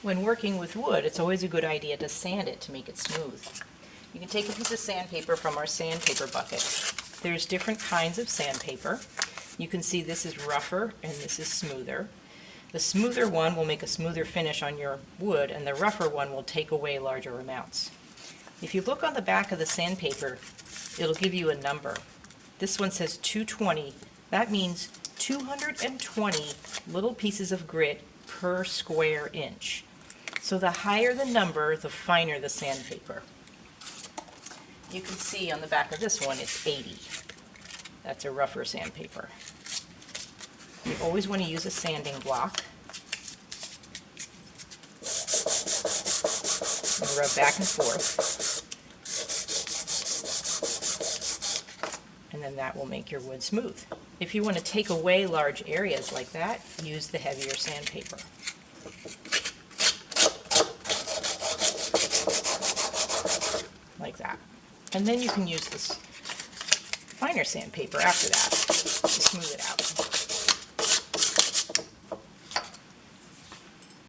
When working with wood, it's always a good idea to sand it to make it smooth. You can take a piece of sandpaper from our sandpaper bucket. There's different kinds of sandpaper. You can see this is rougher and this is smoother. The smoother one will make a smoother finish on your wood, and the rougher one will take away larger amounts. If you look on the back of the sandpaper, it'll give you a number. This one says 220. That means 220 little pieces of grit per square inch. So the higher the number, the finer the sandpaper. You can see on the back of this one it's 80. That's a rougher sandpaper. You always want to use a sanding block. And rub back and forth. And then that will make your wood smooth. If you want to take away large areas like that, use the heavier sandpaper. Like that. And then you can use this finer sandpaper after that to smooth it out.